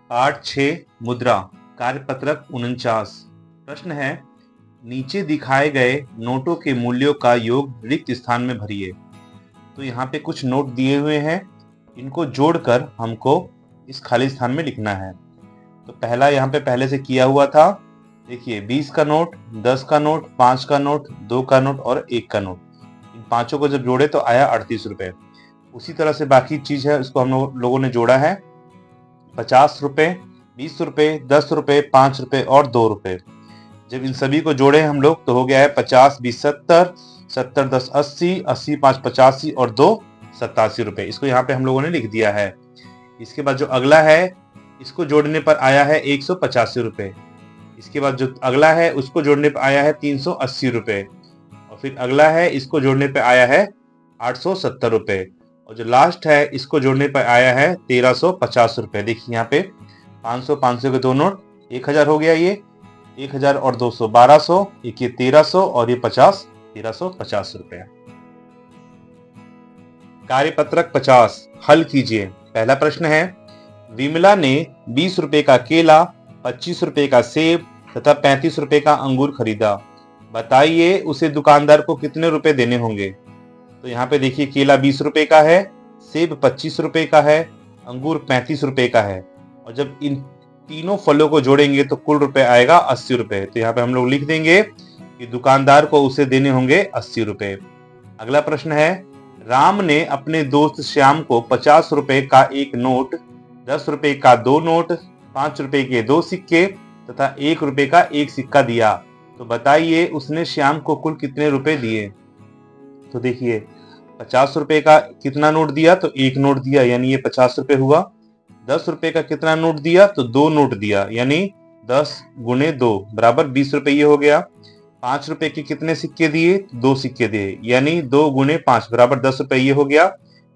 पाठ 6 मुद्रा कार्यपत्रक 49। प्रश्न है, नीचे दिखाए गए नोटों के मूल्यों का योग रिक्त स्थान में भरिए। तो यहाँ पे कुछ नोट दिए हुए हैं, इनको जोड़कर हमको इस खाली स्थान में लिखना है। तो पहला यहाँ पे पहले से किया हुआ था। देखिए 20 का नोट, 10 का नोट, 5 का नोट, 2 का नोट और 1 का नोट। इन पांचों को जब जोड़े तो आया 38 रुपए। उसी तरह से बाकी चीज है उसको हम लोगों ने जोड़ा है। 50 रुपए, 20 रुपए, 10 रुपए, 5 रुपए और 2 रुपए। जब इन सभी को जोड़े हम लोग तो हो गया है 50 20 70, 70 10 80, 80 5 85 और 2 87 रुपए। इसको यहाँ पे हम लोगों ने लिख दिया है। इसके बाद जो अगला है इसको जोड़ने पर आया है 185 रुपए। इसके बाद जो अगला है उसको जोड़ने पर आया है 380 रुपए। और फिर अगला है इसको जोड़ने पर आया है 870 रुपए। और जो लास्ट है इसको जोड़ने पर आया है 1350 रुपए। देखिए यहाँ पे 500 500 के दो नोट 1000 हो गया। ये 1000 और 200 1200, ये 1300 और ये 50 1350 रुपए। कार्यपत्रक 50 हल कीजिए। पहला प्रश्न है, विमला ने 20 रुपए का केला, 25 रुपए का सेब तथा 35 रुपए का अंगूर खरीदा। बताइए उसे दुकानदार को कितने रुपए देने होंगे। तो यहाँ पे देखिए केला 20 रुपए का है, सेब 25 रुपए का है, अंगूर 35 रुपए का है। और जब इन तीनों फलों को जोड़ेंगे तो कुल रुपए आएगा 80 रुपए। तो यहाँ पे हम लोग लिख देंगे कि दुकानदार को उसे देने होंगे 80 रुपए। अगला प्रश्न है, राम ने अपने दोस्त श्याम को 50 रुपए का एक नोट, 10 रुपए का 2 नोट, 5 रुपए के 2 सिक्के तथा 1 रुपए का 1 सिक्का दिया। तो बताइए उसने श्याम को कुल कितने रुपए दिए। तो देखिए 50 रुपए का कितना नोट दिया, तो 1 नोट दिया यानी ये 50 रुपए हुआ। 10 रुपए का कितना नोट दिया, तो 2 नोट दिया यानी 10 गुणे 2 बराबर 20 रुपए ये हो गया। 5 रुपए के कितने सिक्के दिए, 2 सिक्के दिए यानी 2 गुणे 5 बराबर 10 रुपए ये हो गया।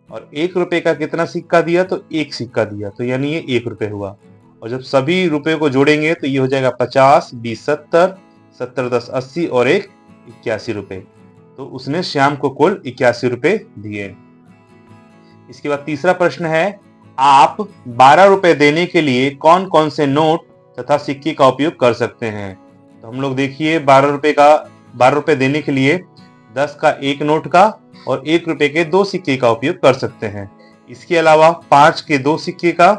और 1 रुपए का कितना सिक्का दिया, तो 1 सिक्का दिया तो यानी ये 1 रुपए हुआ। और जब सभी रुपए को जोड़ेंगे तो ये हो जाएगा 50 20 70, 70 10 80 और 1 81 रुपए। तो उसने श्याम को कुल 81 रुपए दिए। इसके बाद तीसरा प्रश्न है, आप 12 रुपए देने के लिए कौन कौन से नोट तथा सिक्के का उपयोग कर सकते हैं। तो हम लोग देखिए 12 रुपए देने के लिए 10 का 1 नोट का और 1 रुपए के 2 सिक्के का उपयोग कर सकते हैं। इसके अलावा 5 के 2 सिक्के का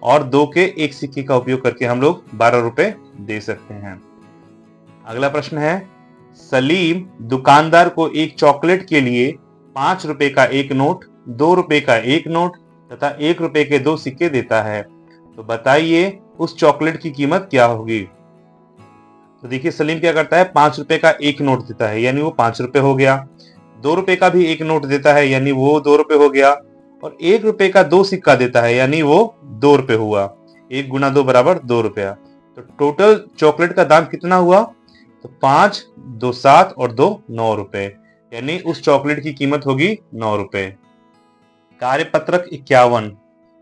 और 2 के 1 सिक्के का उपयोग करके हम लोग 12 रुपए दे सकते हैं। अगला प्रश्न है, सलीम दुकानदार को एक चॉकलेट के लिए 5 रुपए का 1 नोट, 2 रुपए का 1 नोट तथा 1 रुपए के 2 सिक्के देता है। तो बताइए उस चॉकलेट की कीमत क्या होगी। तो देखिए सलीम क्या करता है, 5 रुपए का 1 नोट देता है यानी वो 5 रुपए हो गया। 2 रुपए का भी 1 नोट देता है यानी वो 2 रुपए हो गया। और 1 रुपए का 2 सिक्का देता है यानी वो 2 रुपए हुआ। 1 गुना 2 बराबर 2 रुपया। तो टोटल चॉकलेट का दाम कितना हुआ, तो 5 2 7 और 2 9 रुपए यानी उस चॉकलेट की कीमत होगी 9 रुपए। कार्यपत्रक 51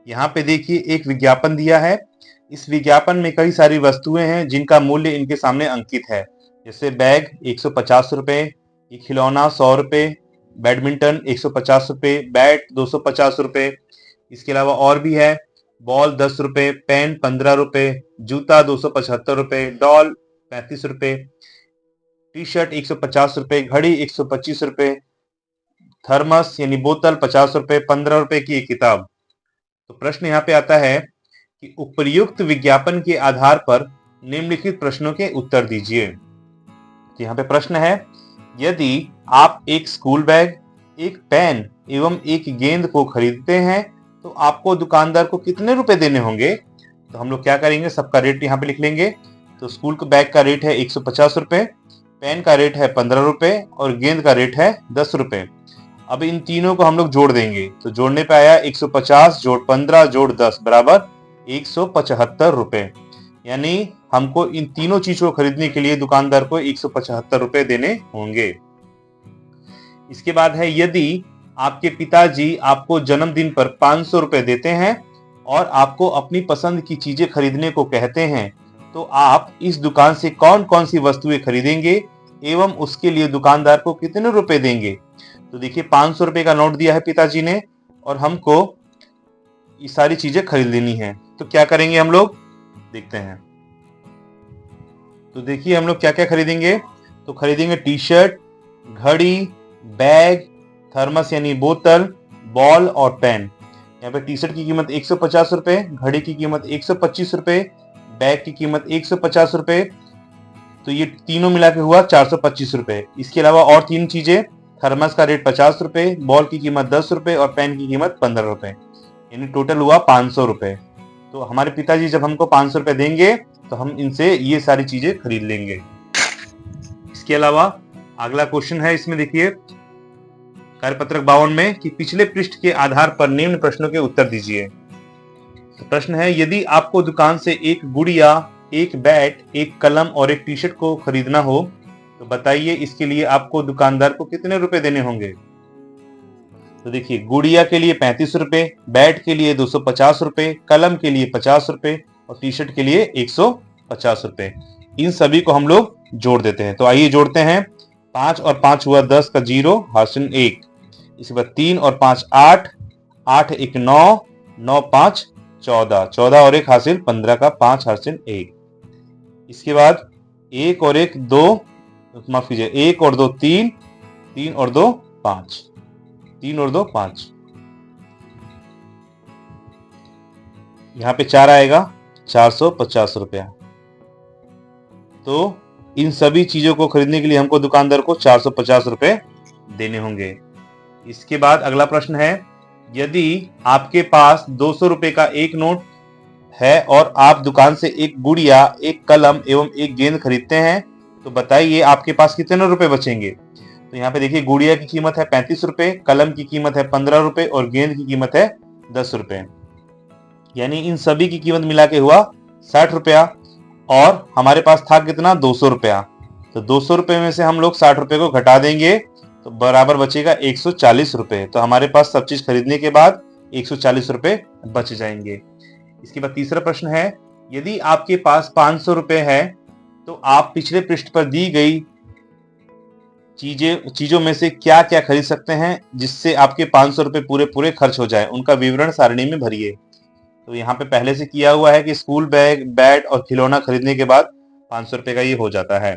यहाँ पे देखिए एक विज्ञापन दिया है। इस विज्ञापन में कई सारी वस्तुएं हैं जिनका मूल्य इनके सामने अंकित है। जैसे बैग 150 रुपए, ये खिलौना 100 रुपए, बैडमिंटन 150 रुपए, बैट 250 रुपए। इसके अलावा और भी है, बॉल 10 रुपए, पेन 15 रुपए, जूता 275 रुपए, डॉल 35 रुपए, टी शर्ट 150 रुपए, घड़ी 125 रुपए, थर्मस यानी बोतल 50 रुपए, 15 रुपए की एक किताब। तो प्रश्न यहाँ पे आता है कि उपर्युक्त विज्ञापन के आधार पर निम्नलिखित प्रश्नों के उत्तर दीजिए। तो यहाँ पे प्रश्न है, यदि आप एक स्कूल बैग, एक पेन एवं एक गेंद को खरीदते हैं तो आपको दुकानदार को कितने रुपए देने होंगे। तो हम लोग क्या करेंगे, सबका रेट यहाँ पे लिख लेंगे। तो स्कूल के बैग का रेट है 150 रुपए, पेन का रेट है 15 रुपए और गेंद का रेट है 10 रुपए। अब इन तीनों को हम लोग जोड़ देंगे तो जोड़ने पे आया 150 जोड़ 15 जोड़ 10 बराबर 175 रुपए। यानी हमको इन तीनों चीजों को खरीदने के लिए दुकानदार को 175 रुपए देने होंगे। इसके बाद है, यदि आपके पिताजी आपको जन्मदिन पर 500 रुपए देते हैं और आपको अपनी पसंद की चीजें खरीदने को कहते हैं तो आप इस दुकान से कौन कौन सी वस्तुएं खरीदेंगे एवं उसके लिए दुकानदार को कितने रुपए देंगे। तो देखिए 500 रुपए का नोट दिया है पिताजी ने और हमको ये सारी चीजें खरीद लेनी है। तो क्या करेंगे हम लोग, देखते हैं। तो देखिए हम लोग क्या क्या खरीदेंगे। तो खरीदेंगे टी शर्ट, घड़ी, बैग, थर्मस यानी बोतल, बॉल और पेन। यहाँ पे टी शर्ट की कीमत 150 रुपए, घड़ी की कीमत 125 रुपए, बैग की कीमत 150 रुपए। तो ये तीनों मिला के हुआ 425 रुपए। इसके अलावा और तीन चीजें, थर्मस का रेट 50 रुपए, बॉल की कीमत 10 रुपए और पेन की कीमत 15 रुपए, यानी टोटल हुआ 500 रुपए। तो हमारे पिताजी जब हमको 500 रुपए देंगे तो हम इनसे ये सारी चीजें खरीद लेंगे। इसके अलावा अगला क्वेश्चन है, इसमें देखिए कार्यपत्रक 52 में कि पिछले पृष्ठ के आधार पर निम्न प्रश्नों के उत्तर दीजिए। तो प्रश्न है, यदि आपको दुकान से एक गुड़िया, एक बैट, एक कलम और एक टी शर्ट को खरीदना हो तो बताइए इसके लिए आपको दुकानदार को कितने रुपए देने होंगे। तो देखिए गुड़िया के लिए 35 रुपए, बैट के लिए 250 रुपए, कलम के लिए 50 रुपए और टी शर्ट के लिए 150 रुपए। इन सभी को हम लोग जोड़ देते हैं। तो आइए जोड़ते हैं। 5 और 5 हुआ 10 का 0 हासिल 1। इसके बाद 3 और 5 8, 8 1 9, 9 5 14, 14 और 1 हासिल 15 का 5 हासिल 1। इसके बाद 1 और 1 2, माफ कीजिए 1 और 2 3, 3 और 2 5, 3 और 2 5। यहाँ पे 4 आएगा, 450 रुपया। तो इन सभी चीजों को खरीदने के लिए हमको दुकानदार को 450 रुपए देने होंगे। इसके बाद अगला प्रश्न है, यदि आपके पास 200 रुपए का एक नोट है और आप दुकान से एक गुड़िया, एक कलम एवं एक गेंद खरीदते हैं तो बताइए आपके पास कितने रुपए बचेंगे। तो यहाँ पे देखिए गुड़िया की कीमत है 35 रुपए, कलम की कीमत है 15 रुपए और गेंद की कीमत है 10 रुपए, यानी इन सभी की कीमत मिला के हुआ 60 रुपया। और हमारे पास था कितना, 200 रुपया। तो 200 रुपए में से हम लोग 60 रुपए को घटा देंगे तो बराबर बचेगा 140 रुपए। तो हमारे पास सब चीज खरीदने के बाद 140 रुपए बच जाएंगे। इसके बाद तीसरा प्रश्न है, यदि आपके पास 500 रुपए है तो आप पिछले पृष्ठ पर दी गई चीजों में से क्या क्या खरीद सकते हैं जिससे आपके 500 रुपए पूरे पूरे खर्च हो जाए, उनका विवरण सारणी में भरिए। तो यहाँ पे पहले से किया हुआ है कि स्कूल बैग, बैट और खिलौना खरीदने के बाद 500 रुपए का ये हो जाता है।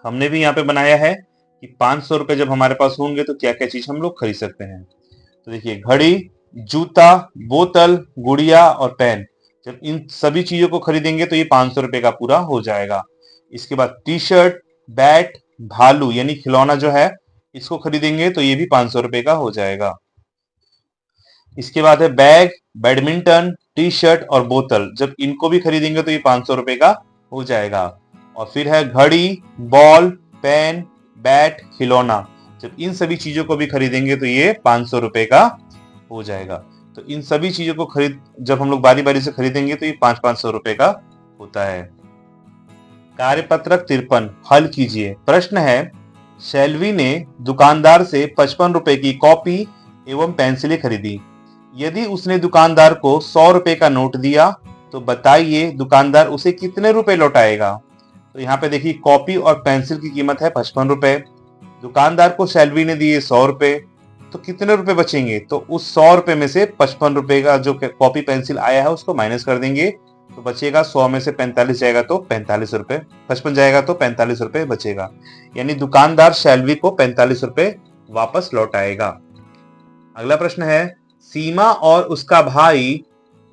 हमने भी यहाँ पे बनाया है कि 500 रुपए जब हमारे पास होंगे तो क्या क्या चीज हम लोग खरीद सकते हैं। तो देखिए घड़ी, जूता, बोतल, गुड़िया और पेन, जब इन सभी चीजों को खरीदेंगे तो ये 500 रुपए का पूरा हो जाएगा। इसके बाद टी शर्ट, बैट, भालू यानी खिलौना जो है इसको खरीदेंगे तो ये भी 500 रुपए का हो जाएगा। इसके बाद है बैग, बैडमिंटन, टी शर्ट और बोतल, जब इनको भी खरीदेंगे तो ये 500 रुपए का हो जाएगा। और फिर है घड़ी, बॉल, पेन, बैट, खिलौना, जब इन सभी चीजों को भी खरीदेंगे तो ये 500 रुपए का हो जाएगा। तो इन सभी चीजों को जब हम लोग बारी बारी से खरीदेंगे तो ये 500 रुपए का होता है। कार्यपत्रक 53 हल कीजिए। प्रश्न है, शैलवी ने दुकानदार से 55 रुपए की कॉपी एवं पेंसिलें खरीदी। यदि उसने दुकानदार को 100 रुपए का नोट दिया तो बताइए दुकानदार उसे कितने रुपए लौटाएगा। तो यहाँ पे देखिए कॉपी और पेंसिल की कीमत है 55 रुपए, दुकानदार को शैलवी ने दिए 100 रुपए, तो कितने रुपए बचेंगे। तो उस 100 रुपए में से 55 रुपए का जो कॉपी पेंसिल आया है उसको माइनस कर देंगे तो बचेगा 100 में से 45 जाएगा तो 45 रुपए, 55 जाएगा तो 45 रुपए बचेगा, यानी दुकानदार शैलवी को 45 रुपए वापस लौटाएगा। अगला प्रश्न है, सीमा और उसका भाई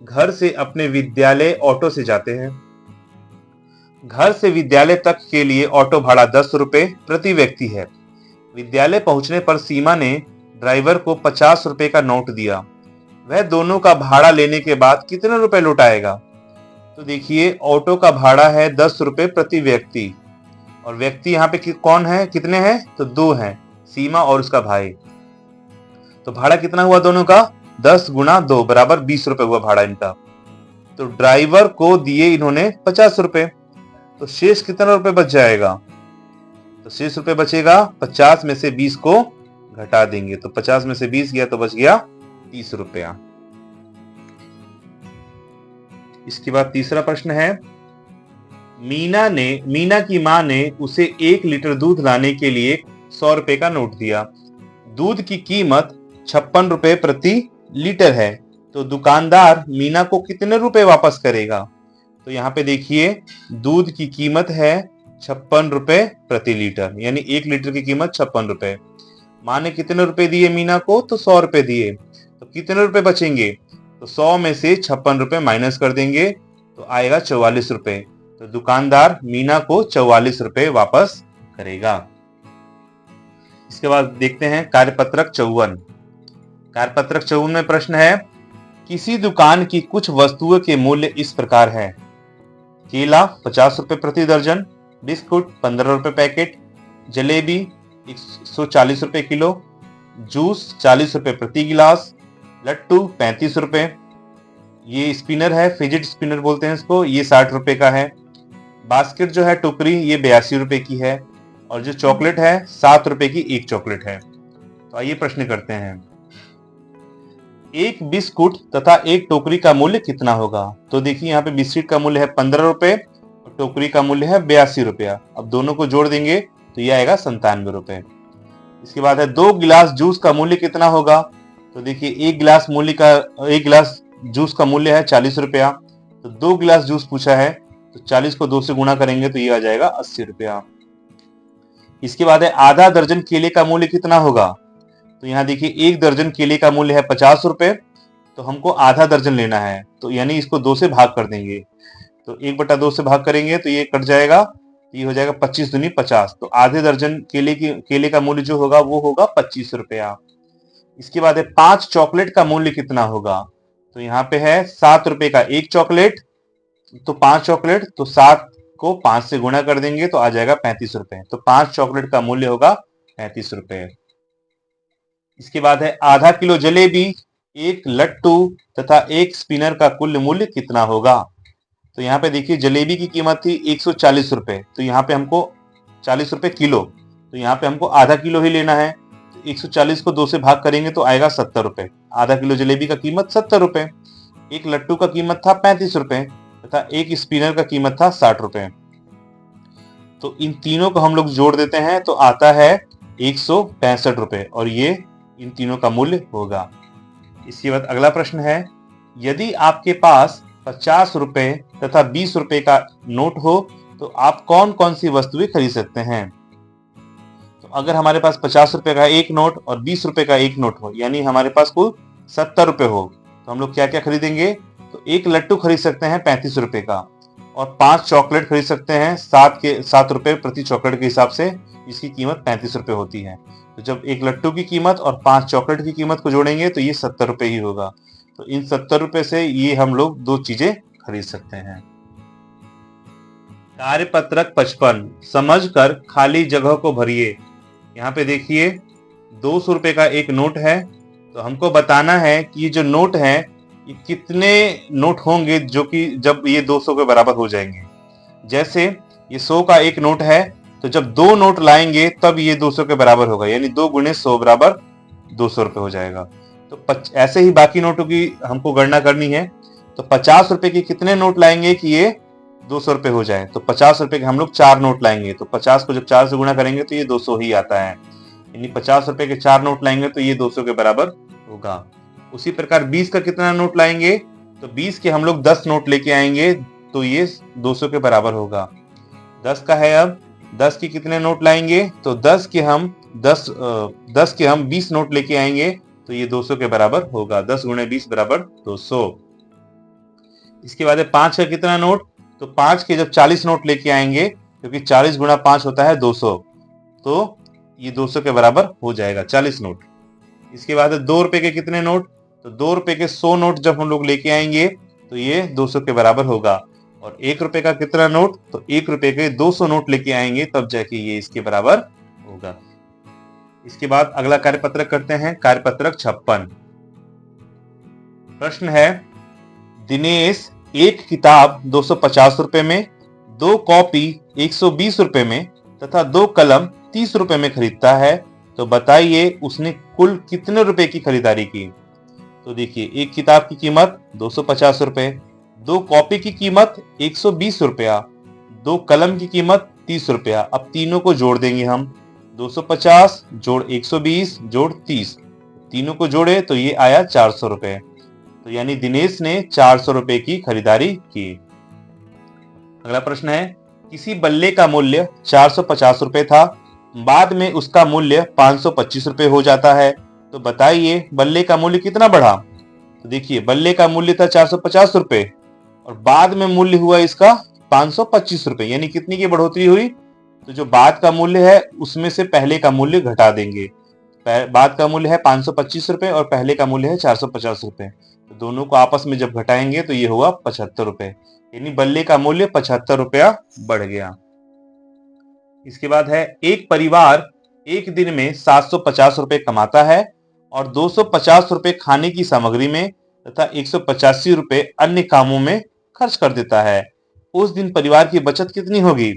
घर से अपने विद्यालय ऑटो से जाते हैं। घर से विद्यालय तक के लिए ऑटो भाड़ा 10 रुपए प्रति व्यक्ति है। विद्यालय पहुंचने पर सीमा ने ड्राइवर को 50 रुपए का नोट दिया। वह दोनों का भाड़ा लेने के बाद कितने रुपए लौटाएगा। तो देखिए ऑटो का भाड़ा है 10 रुपए प्रति व्यक्ति और व्यक्ति यहाँ पे कौन है, कितने हैं, तो 2 हैं, सीमा और उसका भाई। तो भाड़ा कितना हुआ दोनों का, 10 गुना 2 बराबर 20 रुपए हुआ भाड़ा इनका। तो ड्राइवर को दिए इन्होंने 50 रुपए, तो शेष कितना रुपए बच जाएगा। तो शेष रुपए बचेगा 50 में से 20 को घटा देंगे तो 50 में से 20 गया तो बच गया 30 रुपया। इसके बाद तीसरा प्रश्न है, मीना की मां ने उसे 1 लीटर दूध लाने के लिए 100 रुपए का नोट दिया। दूध की कीमत 56 रुपए प्रति लीटर है। तो दुकानदार मीना को कितने रुपए वापस करेगा? तो यहाँ पे देखिए, दूध की कीमत है 56 रुपए प्रति लीटर, यानी 1 लीटर की कीमत 56 रुपए। माँ ने कितने रुपए दिए मीना को? तो 100 रुपए दिए। तो कितने रुपए बचेंगे? तो 100 में से 56 रुपए माइनस कर देंगे तो आएगा 44 रुपए। तो दुकानदार मीना को 44 रुपए वापस करेगा। इसके बाद देखते हैं कार्यपत्रक 54। कार्यपत्रक 54 में प्रश्न है, किसी दुकान की कुछ वस्तुओं के मूल्य इस प्रकार है। केला 50 रुपए प्रति दर्जन, बिस्कुट 15 रुपए पैकेट, जलेबी 140 रुपए किलो, जूस 40 रुपए प्रति गिलास, लट्टू 35 रुपए, ये स्पिनर है, फिजिट स्पिनर बोलते हैं इसको, ये 60 रुपए का है। बास्केट जो है टोकरी, ये 82 रुपए की है। और जो चॉकलेट है 7 रुपए की एक चॉकलेट है। तो आइए प्रश्न करते हैं, एक बिस्कुट तथा एक टोकरी का मूल्य कितना होगा? तो देखिए यहाँ पे बिस्किट का मूल्य है 15 रुपए और टोकरी का मूल्य है 82 रुपया। अब दोनों को जोड़ देंगे तो ये आएगा 97 रुपए। इसके बाद है, 2 गिलास जूस का मूल्य कितना होगा? तो देखिए एक गिलास जूस का मूल्य है 40 रुपया। तो 2 गिलास जूस पूछा है तो 40 को 2 से गुणा करेंगे तो ये आ जाएगा 80 रुपया। इसके बाद है, आधा दर्जन केले का मूल्य कितना होगा? तो यहाँ देखिए एक दर्जन केले का मूल्य है 50 रुपए, तो हमको आधा दर्जन लेना है, तो यानी इसको 2 से भाग कर देंगे। तो 1/2 से भाग करेंगे तो ये कट जाएगा, ये हो जाएगा 25 दूनी 50। तो आधे दर्जन केले का मूल्य जो होगा वो होगा 25 रुपया। इसके बाद है, 5 चॉकलेट का मूल्य कितना होगा? तो यहाँ पे है 7 रुपए का एक चॉकलेट, तो 5 चॉकलेट, तो 7 को 5 से गुणा कर देंगे तो आ जाएगा 35 रुपए। तो 5 चॉकलेट का मूल्य होगा 35 रुपए। इसके बाद है, आधा किलो जलेबी, एक लट्टू तथा एक स्पिनर का कुल मूल्य कितना होगा? तो यहाँ पे देखिए जलेबी की कीमत थी 140 रुपए, तो यहाँ पे हमको 40 रुपए किलो, तो यहाँ पे हमको आधा किलो ही लेना है। तो 140 को 2 से भाग करेंगे तो आएगा 70 रुपए। आधा किलो जलेबी का कीमत 70 रुपए, एक लट्टू का कीमत था 35 रुपए तथा एक स्पिनर का कीमत था 60 रुपए। तो इन तीनों को हम लोग जोड़ देते हैं तो आता है 165 रुपए और ये इन तीनों का मूल्य होगा। इसके बाद अगला प्रश्न है, यदि आपके पास 50 रुपए तथा 20 रुपए का नोट हो तो आप कौन कौन सी वस्तुएं खरीद सकते हैं? तो अगर हमारे पास 50 रुपए का एक नोट और 20 रुपए का एक नोट हो, यानी हमारे पास कुल 70 रुपए हो, तो हम लोग क्या क्या खरीदेंगे? तो एक लट्टू खरीद सकते हैं 35 रुपए का, और 5 चॉकलेट खरीद सकते हैं 7 रुपए प्रति चॉकलेट के हिसाब से, इसकी कीमत 35 रुपए होती है। तो जब एक लट्टू की कीमत और 5 चॉकलेट की कीमत को जोड़ेंगे तो ये 70 रुपए ही होगा। तो इन 70 रुपए से ये हम लोग 2 चीजें खरीद सकते हैं। कार्यपत्रक 55, समझकर खाली जगह को भरिए। यहाँ पे देखिए 200 रुपए का एक नोट है, तो हमको बताना है कि ये जो नोट है ये कितने नोट होंगे जो कि जब ये 200 के बराबर हो जाएंगे। जैसे ये 100 का एक नोट है, तो जब 2 नोट लाएंगे तब ये 200 के बराबर होगा, यानी 2 गुणे 100 बराबर 200 रुपए हो जाएगा। तो ऐसे ही बाकी नोटों की हमको गणना करनी है। तो 50 रुपए के कितने नोट लाएंगे कि ये 200 रुपए हो जाए? तो 50 रुपए के हम लोग 4 नोट लाएंगे, तो 50 को जब 4 से गुणा करेंगे तो ये 200 ही आता है, यानी 50 रुपए के 4 नोट लाएंगे तो ये 200 के बराबर होगा। उसी प्रकार 20 का कितना नोट लाएंगे? तो 20 के हम लोग 10 नोट लेके आएंगे तो ये 200 के बराबर होगा। 10 का है, अब 10 के कितने नोट लाएंगे? तो 10 के हम 20 नोट लेके आएंगे तो ये 200 के बराबर होगा। 10 गुणे 20 बराबर 200। इसके बाद 5 का कितना नोट? तो 5 के जब 40 नोट लेके आएंगे, क्योंकि 40 गुणा 5 होता है 200, तो ये 200 के बराबर हो जाएगा 40 नोट। इसके बाद 2 रुपए के कितने नोट? तो 2 रुपए के 100 नोट जब हम लोग लेके आएंगे तो ये 200 के बराबर होगा। और 1 रुपए का कितना नोट? तो 1 रुपए के 200 नोट लेके आएंगे तब जाके ये इसके बराबर होगा। इसके बाद अगला कार्यपत्रक करते हैं, कार्यपत्रक 56। प्रश्न है, दिनेश एक किताब 250 रुपए में, 2 कॉपी 120 रुपए में तथा 2 कलम 30 रुपए में खरीदता है, तो बताइए उसने कुल कितने रुपए की खरीदारी की? तो देखिए एक किताब की कीमत 250 रुपए, 2 कॉपी की कीमत 120 रुपया, 2 कलम की कीमत 30 रुपया। अब तीनों को जोड़ देंगे हम, 250 जोड़ 120 जोड़ 30, तीनों को जोड़े तो ये आया 400 रुपए। तो यानी दिनेश ने 400 रुपए की खरीदारी की। अगला प्रश्न है, किसी बल्ले का मूल्य 450 रुपए था, बाद में उसका मूल्य 525 रुपए हो जाता है, तो बताइए बल्ले का मूल्य कितना बढ़ा। तो देखिए बल्ले का मूल्य था 450 रुपए और बाद में मूल्य हुआ इसका 525 रुपए, यानी कितनी की बढ़ोतरी हुई। तो जो बाद का मूल्य है उसमें से पहले का मूल्य घटा देंगे। बाद का मूल्य है 525 रुपए और पहले का मूल्य है 450 रुपए, तो दोनों को आपस में जब घटाएंगे तो ये हुआ 75 रुपए, यानी बल्ले का मूल्य 75 रुपया बढ़ गया। इसके बाद है, एक परिवार एक दिन में 750 रुपए कमाता है और 250 रुपए खाने की सामग्री में तथा 185 रुपए अन्य कामों में खर्च कर देता है। उस दिन परिवार की बचत कितनी होगी।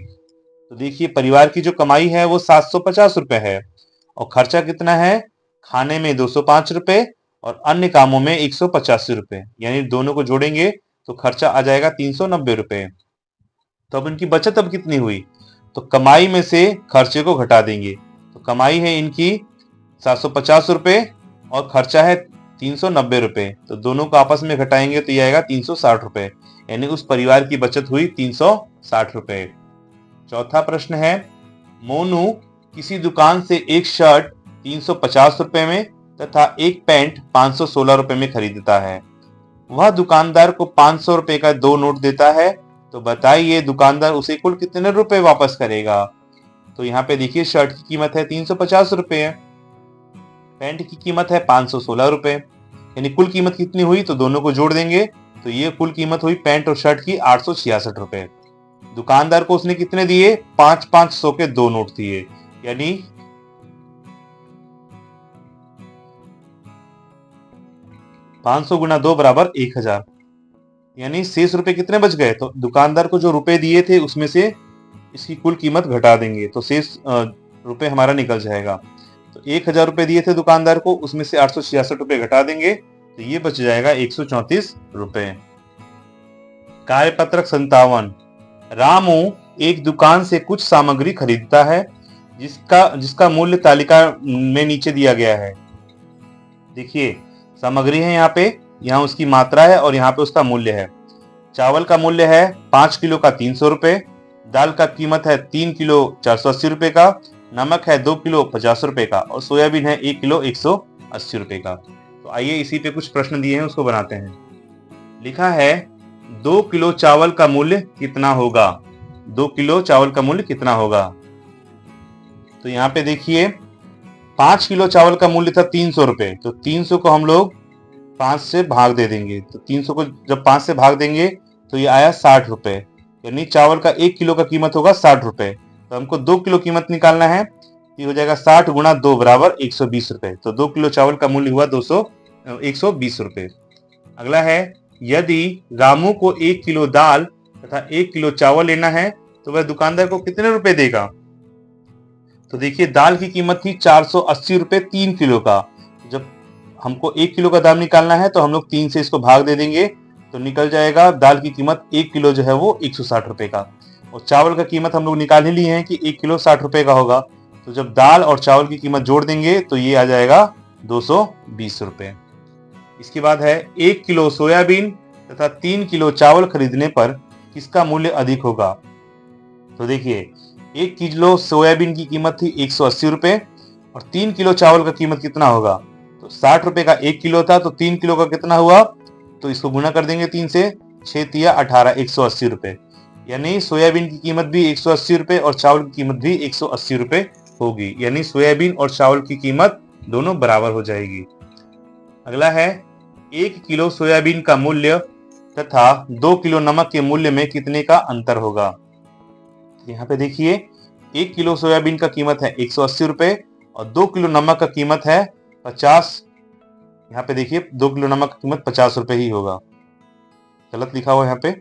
तो देखिए परिवार की जो कमाई है वो 750 रुपए है और खर्चा कितना है, खाने में 205 रुपए और अन्य कामों में 185 रुपए, यानी दोनों को जोड़ेंगे तो खर्चा आ जाएगा 390 रुपए। तो अब इनकी बचत अब कितनी हुई, तो कमाई में से खर्चे को घटा देंगे। तो कमाई है इनकी 750 रुपए और खर्चा है 390 रुपए, तो दोनों को आपस में घटाएंगे तो ये आएगा 360 रुपए, यानी उस परिवार की बचत हुई 360 रुपए। चौथा प्रश्न है, मोनू किसी दुकान से एक शर्ट 350 रुपए में तथा एक पैंट 516 रुपए में खरीदता है। वह दुकानदार को 500 रुपए का 2 नोट देता है, तो बताइए दुकानदार उसे कुल कितने रुपए वापस करेगा। तो यहाँ पे देखिए शर्ट की कीमत है 350 रुपए, पैंट की कीमत है 516 रुपए, यानी कुल कीमत कितनी हुई, तो दोनों को जोड़ देंगे तो ये कुल कीमत हुई पैंट और शर्ट की 866 रुपए। दुकानदार को उसने कितने दिए, 500 के 2 नोट दिए, यानी 500 गुना 2 बराबर 1000, यानी शेष रुपए कितने बच गए। तो दुकानदार को जो रुपए दिए थे उसमें से इसकी कुल कीमत घटा देंगे तो शेष रुपए हमारा निकल जाएगा। तो 1000 रुपए दिए थे दुकानदार को, उसमें से 866 रुपए घटा देंगे तो ये बच जाएगा 134 रुपए। कार्यपत्रक 57, रामू एक दुकान से कुछ सामग्री खरीदता है जिसका मूल्य तालिका में नीचे दिया गया है। देखिए सामग्री है यहाँ उसकी मात्रा है और यहाँ पे उसका मूल्य है। चावल का मूल्य है 5 किलो का 300 रुपए, दाल का कीमत है 3 किलो 480 रुपए का, नमक है 2 किलो 50 रुपए का और सोयाबीन है 1 किलो 180 रुपए का। तो आइए इसी पे कुछ प्रश्न दिए हैं उसको बनाते हैं। लिखा है 2 किलो चावल का मूल्य कितना होगा। 2 किलो चावल का मूल्य कितना होगा। तो यहाँ पे देखिए 5 किलो चावल का मूल्य था 300 रुपए, तो 300 को हम लोग 5 से भाग दे देंगे, तो 300 को जब 5 से भाग देंगे तो ये आया 60 रुपए, यानी चावल का 1 किलो का कीमत होगा 60 रुपए। तो हमको 2 किलो कीमत निकालना है, ये हो जाएगा 60 गुणा 2 बराबर 120 रुपए। तो 2 किलो चावल का मूल्य हुआ 120 रुपए। अगला है, यदि रामू को 1 किलो दाल तथा 1 किलो चावल लेना है तो वह दुकानदार को कितने रुपए देगा। तो देखिए दाल की कीमत थी 480 रुपए 3 किलो का, जब हमको 1 किलो का दाम निकालना है तो हम लोग 3 से इसको भाग दे देंगे तो निकल जाएगा दाल की कीमत 1 किलो जो है वो 160 रुपए का, और चावल का कीमत हम लोग निकाल ही लिए हैं कि 1 किलो 60 रुपए का होगा, तो जब दाल और चावल की कीमत जोड़ देंगे तो ये आ जाएगा 220 रुपए। इसके बाद है 1 किलो सोयाबीन तथा 3 किलो चावल खरीदने पर किसका मूल्य अधिक होगा। तो देखिए 1 किलो सोयाबीन की कीमत थी 180 रुपए और 3 किलो चावल का कीमत कितना होगा, तो 60 रुपए का 1 किलो था, तो 3 किलो का कितना हुआ, तो इसको गुना कर देंगे 3 से, 6 तिया 18, 180 रुपए, यानी सोयाबीन की कीमत भी 180 रुपए और चावल की कीमत भी 180 रुपए होगी, यानी सोयाबीन और चावल की कीमत दोनों बराबर हो जाएगी। अगला है 1 किलो सोयाबीन का मूल्य तथा 2 किलो नमक के मूल्य में कितने का अंतर होगा। यहाँ पे देखिए 1 किलो सोयाबीन का कीमत है 180 रुपए और 2 किलो नमक का कीमत है 50। यहाँ पे देखिए 2 किलो नमक का कीमत 50 रुपए ही होगा, गलत लिखा हुआ यहाँ पे,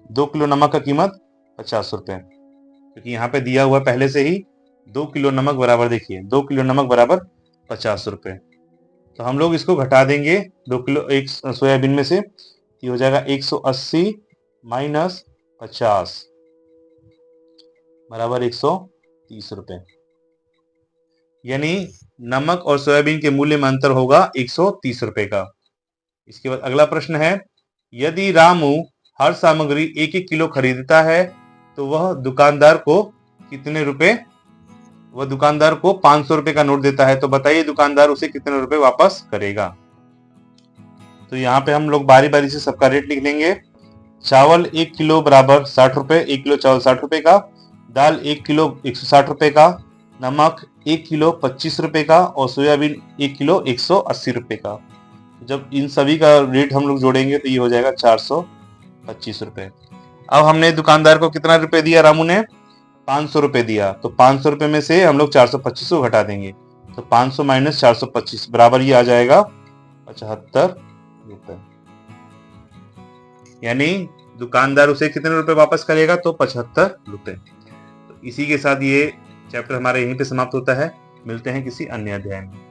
2 किलो नमक का कीमत 50 रुपए, क्योंकि यहाँ पे दिया हुआ पहले से ही 2 किलो नमक बराबर, देखिए 2 किलो नमक बराबर 50 रुपए। तो हम लोग इसको घटा देंगे 2 किलो एक सोयाबीन में से, ये हो जाएगा 180 माइनस 50 बराबर 130 रुपए। यानी नमक और सोयाबीन के मूल्य में अंतर होगा 130 रुपए का। इसके बाद अगला प्रश्न है, यदि रामू हर सामग्री 1-1 किलो खरीदता है तो वह दुकानदार को कितने रुपए, वह दुकानदार को 500 रुपए का नोट देता है, तो बताइए दुकानदार उसे कितने रुपए वापस करेगा। तो यहाँ पे हम लोग बारी बारी से सबका रेट लिख लेंगे। चावल 1 किलो बराबर 60 रुपए, 1 किलो चावल 60 रुपए का, दाल 1 किलो 160 रुपए का, नमक 1 किलो 25 रुपए का और सोयाबीन 1 किलो 180 रुपए का। जब इन सभी का रेट हम लोग जोड़ेंगे तो ये हो जाएगा 425 रुपए। अब हमने दुकानदार को कितना रुपए दिया, रामू ने 500 रुपए दिया, तो 500 रुपए में से हम लोग 425 को घटा देंगे, तो 500 माइनस 425 बराबर ये आ जाएगा 75 रुपए। यानी दुकानदार उसे कितने रुपए वापस करेगा, तो 75 रुपए। तो इसी के साथ ये चैप्टर हमारा यहीं पे समाप्त होता है। मिलते हैं किसी अन्य अध्याय में।